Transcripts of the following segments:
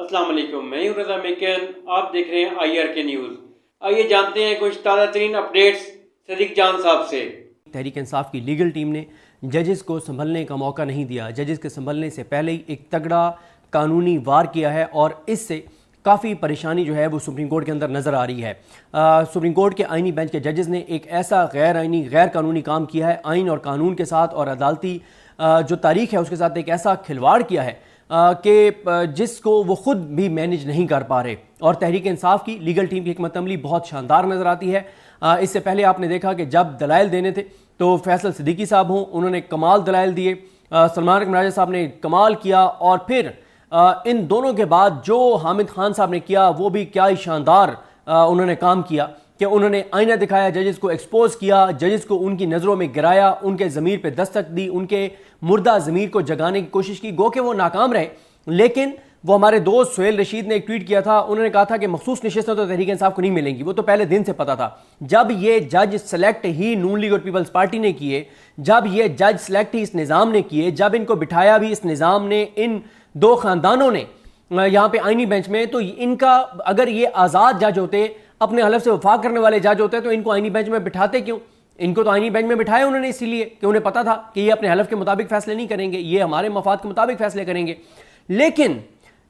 अस्सलाम वालेकुम, मैं हूं रज़ा मेकन। आप देख रहे हैं IRK न्यूज़। आइए जानते हैं कुछ ताज़ा तरीन अपडेट्स सदीक जान साहब से। तहरीक इंसाफ की लीगल टीम ने जजेस को संभलने का मौका नहीं दिया। जजेस के संभलने से पहले ही एक तगड़ा कानूनी वार किया है और इससे काफ़ी परेशानी जो है वो सुप्रीम कोर्ट के अंदर नज़र आ रही है। सुप्रीम कोर्ट के आइनी बेंच के जजेस ने एक ऐसा गैर आइनी गैर कानूनी काम किया है, आइन और कानून के साथ और अदालती जो तारीख है उसके साथ एक ऐसा खिलवाड़ किया है कि जिसको वो खुद भी मैनेज नहीं कर पा रहे। और तहरीक इंसाफ की लीगल टीम की हिकमत अमली बहुत शानदार नज़र आती है। इससे पहले आपने देखा कि जब दलाइल देने थे तो फैसल सिद्दीकी साहब हों, उन्होंने कमाल दलाइल दिए, सलमान मिराजा साहब ने कमाल किया, और फिर इन दोनों के बाद जो हामिद खान साहब ने किया वो भी क्या ही शानदार उन्होंने काम किया कि उन्होंने आईना दिखाया, जजेस को एक्सपोज किया, जजेस को उनकी नज़रों में गिराया, उनके ज़मीर पे दस्तक दी, उनके मुर्दा ज़मीर को जगाने की कोशिश की। गो कि वो नाकाम रहे, लेकिन वो हमारे दोस्त सुहेल रशीद ने एक ट्वीट किया था, उन्होंने कहा था कि मखसूस नशिस्तें तो तहरीक इंसाफ को नहीं मिलेंगी। वो तो पहले दिन से पता था। जब ये जज सेलेक्ट ही नून लीग और पीपल्स पार्टी ने किए, जब ये जज सेलेक्ट ही इस निज़ाम ने किए, जब इनको बिठाया भी इस निज़ाम ने, इन दो ख़ानदानों ने यहाँ पे आइनी बेंच में, तो इनका अगर ये आज़ाद जज होते, अपने हलफ से वफा करने वाले जज होते, तो इनको आइनी बेंच में बिठाते क्यों? इनको तो आइनी बेंच में बिठाया उन्होंने इसीलिए कि उन्हें पता था कि ये अपने हलफ के मुताबिक फैसले नहीं करेंगे, ये हमारे मफाद के मुताबिक फैसले करेंगे। लेकिन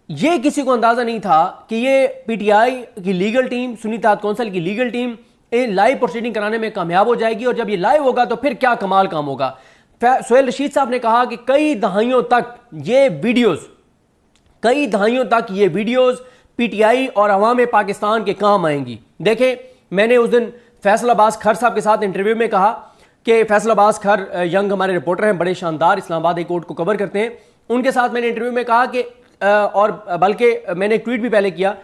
ये किसी को अंदाजा नहीं था कि ये PTI की लीगल टीम, सुन्नी इत्तेहाद कौंसिल की लीगल टीम लाइव प्रोसीडिंग कराने में कामयाब हो जाएगी, और जब ये लाइव होगा तो फिर क्या कमाल काम होगा। सुहेल रशीद साहब ने कहा कि कई दहाइयों तक ये वीडियोस PTI और अवाम पाकिस्तान के काम आएंगी। देखें, मैंने उस दिन फैसल अब्बास खर साहब के साथ इंटरव्यू में कहा कि फैसल अब्बास खर यंग हमारे रिपोर्टर हैं, बड़े शानदार, इस्लामाबाद हाई कोर्ट को कवर करते हैं। उनके साथ मैंने इंटरव्यू में कहा कि और बल्कि मैंने एक ट्वीट भी पहले किया,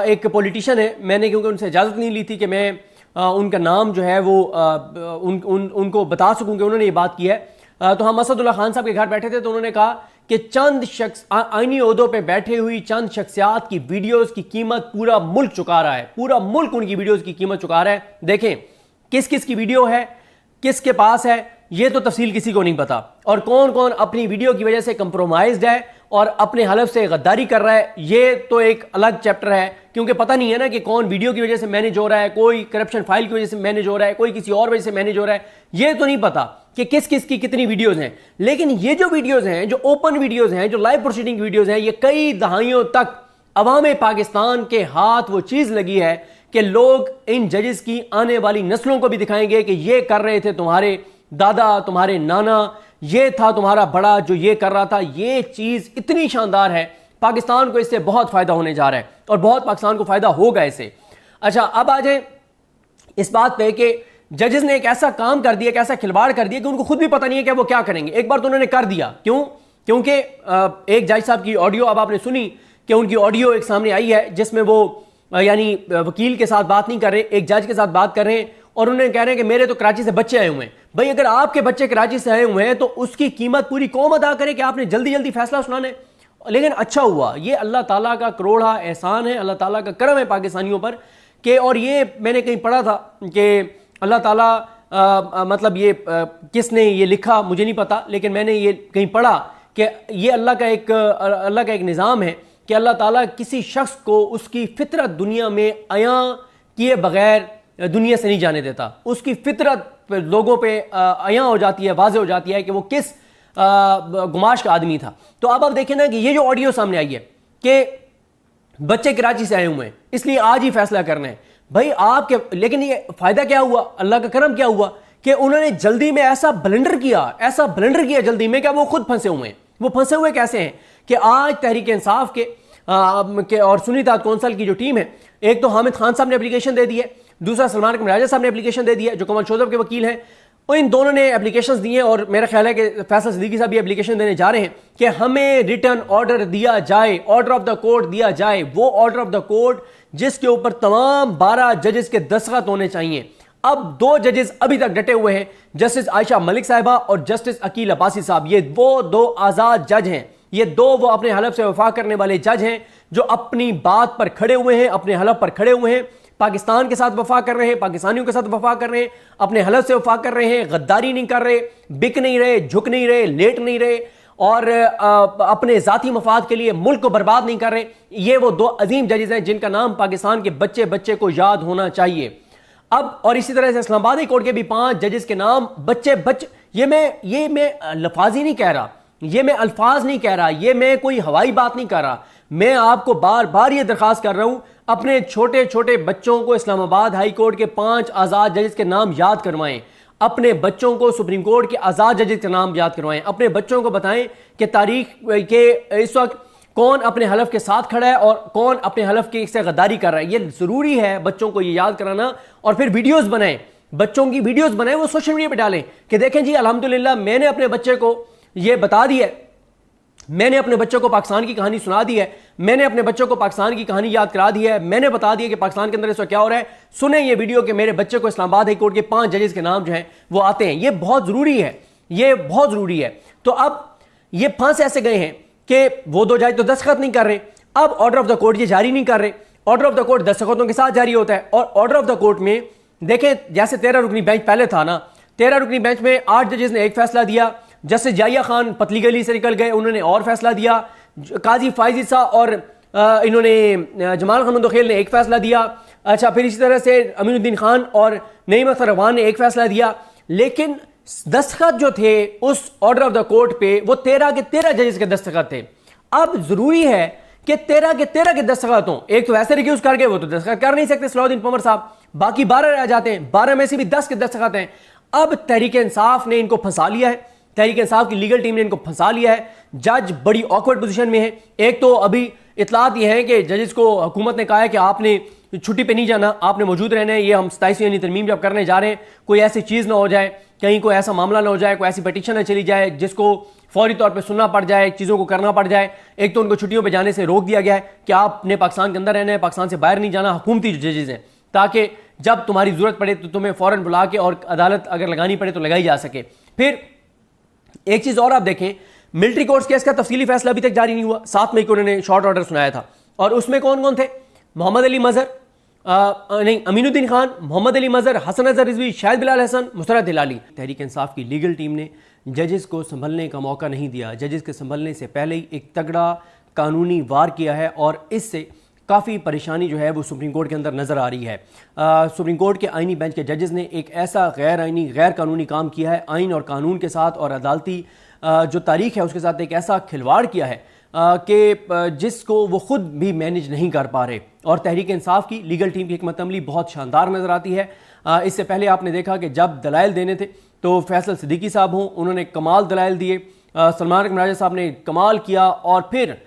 एक पॉलिटिशियन है, मैंने क्योंकि उनसे इजाज़त नहीं ली थी कि मैं उनका नाम जो है वो उनको बता सकूँ कि उन्होंने ये बात की है। तो हम असदुल्ला खान साहब के घर बैठे थे, तो उन्होंने कहा कि चंद शख्स आईनी ओहदों पे बैठे हुई चंद शख्सियात की वीडियोस की कीमत पूरा मुल्क चुका रहा है, पूरा मुल्क उनकी वीडियोस की कीमत चुका रहा है। देखें किस किस की वीडियो है, किसके पास है, ये तो तफसील किसी को नहीं पता, और कौन कौन अपनी वीडियो की वजह से कंप्रोमाइज्ड है और अपने हलफ से गद्दारी कर रहा है, ये तो एक अलग चैप्टर है, क्योंकि पता नहीं है ना कि कौन वीडियो की वजह से मैनेज हो रहा है, कोई करप्शन फाइल की वजह से मैनेज हो रहा है, कोई किसी और वजह से मैनेज हो रहा है, ये तो नहीं पता कि किस किस की कितनी वीडियोस हैं। लेकिन ये जो वीडियोस हैं, जो ओपन वीडियोस हैं, जो लाइव प्रोसीडिंग वीडियोस हैं, ये कई दहाइयों तक अवाम पाकिस्तान के हाथ वो चीज लगी है कि लोग इन जजेस की आने वाली नस्लों को भी दिखाएंगे कि ये कर रहे थे तुम्हारे दादा, तुम्हारे नाना, ये था तुम्हारा बड़ा जो ये कर रहा था। ये चीज इतनी शानदार है, पाकिस्तान को इससे बहुत फायदा होने जा रहा है और बहुत पाकिस्तान को फायदा होगा इससे। अच्छा, अब आ जाए इस बात पे कि जजेस ने एक ऐसा काम कर दिया, एक ऐसा खिलवाड़ कर दिया कि उनको खुद भी पता नहीं है कि वो क्या करेंगे। एक बार तो उन्होंने कर दिया, क्यों? क्योंकि एक जज साहब की ऑडियो अब आपने सुनी कि उनकी ऑडियो एक सामने आई है जिसमें वो यानी वकील के साथ बात नहीं कर रहे, एक जज के साथ बात कर रहे हैं, और उन्होंने कह रहे हैं कि मेरे तो कराची से बच्चे आए हुए हैं। भाई, अगर आपके बच्चे कराची से आए हुए हैं तो उसकी कीमत पूरी कौम अदा करे कि आपने जल्दी जल्दी फैसला सुनाने। लेकिन अच्छा हुआ, ये अल्लाह ताला का करोड़ा एहसान है, अल्लाह ताला का करम है पाकिस्तानियों पर कि, और ये मैंने कहीं पढ़ा था कि अल्लाह ताला मतलब ये किसने ये लिखा मुझे नहीं पता, लेकिन मैंने ये कहीं पढ़ा कि ये अल्लाह का एक निज़ाम है कि अल्लाह ताला किसी शख्स को उसकी फितरत दुनिया में आया किए बगैर दुनिया से नहीं जाने देता। उसकी फितरत लोगों पे आया हो जाती है, वाज़ेह हो जाती है कि वो किस गुमाश का आदमी था। तो अब आप देखें ना कि ये जो ऑडियो सामने आई है कि बच्चे कराची से आए हुए हैं इसलिए आज ही फैसला करना है। भाई आपके, लेकिन ये फायदा क्या हुआ, अल्लाह का करम क्या हुआ कि उन्होंने जल्दी में ऐसा ब्लंडर किया जल्दी में कि वो खुद फंसे हुए हैं। वो फंसे हुए कैसे हैं कि आज तहरीक इंसाफ के और सुन्नी इत्तेहाद कौंसिल की जो टीम है, एक तो हामिद खान साहब ने एप्लीकेशन दे दी है, दूसरा सलमान मिराजा साहब ने एप्लीकेशन दे दी है जो कमल शोजब के वकील हैं, और इन दोनों ने एप्लीकेशंस दिए, और मेरा ख्याल है कि फैसल सिद्दीकी साहब भी एप्लीकेशन देने जा रहे हैं कि हमें रिटर्न ऑर्डर दिया जाए, ऑर्डर ऑफ द कोर्ट दिया जाए, वो ऑर्डर ऑफ द कोर्ट जिसके ऊपर तमाम 12 जजेस के दस्तखत होने चाहिए। अब 2 जजेस अभी तक डटे हुए हैं, जस्टिस आयशा मलिक साहिबा और जस्टिस अकील अब्बासी साहब। ये वो 2 आजाद जज हैं, ये 2 वो अपने हलफ से वफा करने वाले जज हैं जो अपनी बात पर खड़े हुए हैं, अपने हलफ पर खड़े हुए हैं, पाकिस्तान के साथ वफा कर रहे हैं, पाकिस्तानियों के साथ वफा कर रहे हैं, अपने हलफ से वफा कर रहे हैं, गद्दारी नहीं कर रहे, बिक नहीं रहे, झुक नहीं रहे, लेट नहीं रहे, और अपने ज़ाती मफाद के लिए मुल्क को बर्बाद नहीं कर रहे। ये वो दो अजीम जजेस हैं जिनका नाम पाकिस्तान के बच्चे बच्चे को याद होना चाहिए। अब और इसी तरह से इस्लामाबाद हाई कोर्ट के भी 5 जजेस के नाम बच्चे बच्चे, ये मैं लफाजी नहीं कह रहा, ये मैं अल्फाज नहीं कह रहा, ये मैं कोई हवाई बात नहीं कर रहा। मैं आपको बार बार ये दरखास्त कर रहा हूं, अपने छोटे छोटे बच्चों को इस्लामाबाद हाई कोर्ट के 5 आज़ाद जजेस के नाम याद करवाएं। अपने बच्चों को सुप्रीम कोर्ट के आज़ाद जजेस के नाम याद करवाएं। अपने बच्चों को बताएं कि तारीख के इस वक्त कौन अपने हलफ के साथ खड़ा है और कौन अपने हलफ की से गद्दारी कर रहा है। ये ज़रूरी है बच्चों को ये याद कराना। और फिर वीडियोज़ बनाएं, बच्चों की वीडियोज़ बनाएं, वो सोशल मीडिया पर डालें कि देखें जी अल्हम्दुलिल्लाह मैंने अपने बच्चे को ये बता दिया, मैंने अपने बच्चों को पाकिस्तान की कहानी सुना दी है, मैंने अपने बच्चों को पाकिस्तान की कहानी याद करा दी है, मैंने बता दिया कि पाकिस्तान के अंदर इस वक्त क्या हो रहा है। सुने ये वीडियो कि मेरे बच्चे को इस्लामाबाद हाई कोर्ट के 5 जजेस के नाम जो हैं वो आते हैं। ये बहुत ज़रूरी है, ये बहुत ज़रूरी है। तो अब ये फांस ऐसे गए हैं कि वो 2 जज तो दस्तखत नहीं कर रहे, अब ऑर्डर ऑफ द कोर्ट ये जारी नहीं कर रहे। ऑर्डर ऑफ द कोर्ट दस्तखतों के साथ जारी होता है। और ऑर्डर ऑफ द कोर्ट में देखें, जैसे 13 रुकनी बेंच पहले था ना, 13 रुकनी बेंच में 8 जजेस ने एक फैसला दिया, जस्टिस जाहिया खान पतली गली से निकल गए, उन्होंने और फैसला दिया, काजी फाइज ईसा और इन्होंने जमाल खान खेल ने एक फैसला दिया। अच्छा, फिर इसी तरह से अमीनुद्दीन खान और नईम अख्तर रवान ने एक फैसला दिया। लेकिन दस्तखत जो थे उस ऑर्डर ऑफ द कोर्ट पे वो 13 के 13 जजेस के दस्तखत थे। अब जरूरी है कि 13 के 13 के दस्तखत हों। एक तो ऐसे रिक्यूज कर गए, वो तो दस्तखत कर नहीं सकते सलाउद्दीन पमर साहब, बाकी 12 रह जाते हैं, 12 में से भी 10 के दस्तखत हैं। अब तहरीक इंसाफ ने इनको फंसा लिया है, तहरीक इंसाफ की लीगल टीम ने इनको फंसा लिया है। जज बड़ी ऑकवर्ड पोजीशन में है। एक तो अभी इतलात ये है कि जजेस को हुकूमत ने कहा है कि आपने छुट्टी पे नहीं जाना, आपने मौजूद रहना है। ये हम 27वीं तरमीम जब करने जा रहे हैं, कोई ऐसी चीज़ ना हो जाए, कहीं कोई ऐसा मामला ना हो जाए, कोई ऐसी पटिशन ना चली जाए जिसको फौरी तौर पे सुनना पड़ जाए, चीज़ों को करना पड़ जाए। एक तो उनको छुट्टियों पे जाने से रोक दिया गया है कि आपने पाकिस्तान के अंदर रहना है, पाकिस्तान से बाहर नहीं जाना, हुकूमती जो जजेस हैं, ताकि जब तुम्हारी ज़रूरत पड़े तो तुम्हें फ़ौरन बुला के और अदालत अगर लगानी पड़े तो लगाई जा सके। फिर एक चीज़ और आप देखें, मिलिट्री कोर्ट्स केस का तफसीली फैसला अभी तक जारी नहीं हुआ। 7 मई को उन्होंने शॉर्ट ऑर्डर सुनाया था और उसमें कौन कौन थे? मोहम्मद अली मजहर, अमीनुद्दीन खान, मोहम्मद अली मजहर, हसन अजहर रिजवी, शाहिद बिलाल हसन, मुसरत हिलाली। तहरीक इंसाफ की लीगल टीम ने जजेस को संभलने का मौका नहीं दिया। जजेस के संभलने से पहले ही एक तगड़ा कानूनी वार किया है और इससे काफ़ी परेशानी जो है वो सुप्रीम कोर्ट के अंदर नज़र आ रही है। सुप्रीम कोर्ट के आइनी बेंच के जजेस ने एक ऐसा गैर आइनी गैर कानूनी काम किया है, आइन और कानून के साथ और अदालती जो तारीख है उसके साथ एक ऐसा खिलवाड़ किया है कि जिसको वो ख़ुद भी मैनेज नहीं कर पा रहे। और तहरीक इंसाफ की लीगल टीम की हिकमत अमली बहुत शानदार नज़र आती है। इससे पहले आपने देखा कि जब दलाइल देने थे तो फैसल सिद्दीकी साहब हों, उन्होंने कमाल दलाइल दिए, सलमान रकमराजा साहब ने कमाल किया, और फिर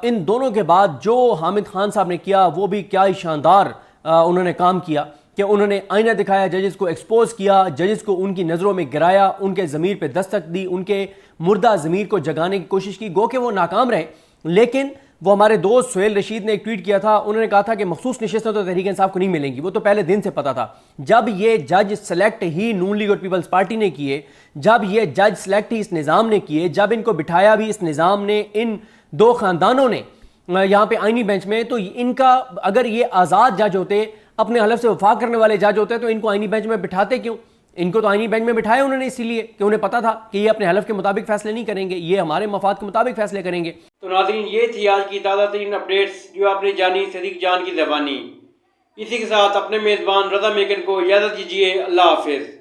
इन दोनों के बाद जो हामिद खान साहब ने किया वो भी क्या ही शानदार उन्होंने काम किया कि उन्होंने आईना दिखाया, जजेस को एक्सपोज किया, जजेस को उनकी नज़रों में गिराया, उनके ज़मीर पे दस्तक दी, उनके मुर्दा ज़मीर को जगाने की कोशिश की। गो कि वो नाकाम रहे, लेकिन वो हमारे दोस्त सुहेल रशीद ने एक ट्वीट किया था, उन्होंने कहा था कि मखसूस नशिस्तें तो तहरीक इंसाफ को नहीं मिलेंगी। वो तो पहले दिन से पता था। जब ये जज सेलेक्ट ही नून लीग और पीपल्स पार्टी ने किए, जब ये जज सेलेक्ट ही इस निज़ाम ने किए, जब इनको बिठाया भी इस निज़ाम ने, इन दो ख़ानदानों ने यहाँ पे आइनी बेंच में, तो इनका अगर ये आज़ाद जज होते, अपने हलफ से वफा करने वाले जज होते, तो इनको आइनी बेंच में बिठाते क्यों? इनको तो आइनी बेंच में बिठाया उन्होंने इसीलिए कि उन्हें पता था कि ये अपने हलफ के मुताबिक फैसले नहीं करेंगे, ये हमारे मफाद के मुताबिक फैसले करेंगे। तो नाज़रीन, ये थी आज की ताज़ा तरीन अपडेट्स जो आपने जानी सदीक जान की ज़बानी। इसी के साथ अपने मेज़बान रज़ा मेकन को इजाज़त दीजिए। अल्लाह हाफिज़।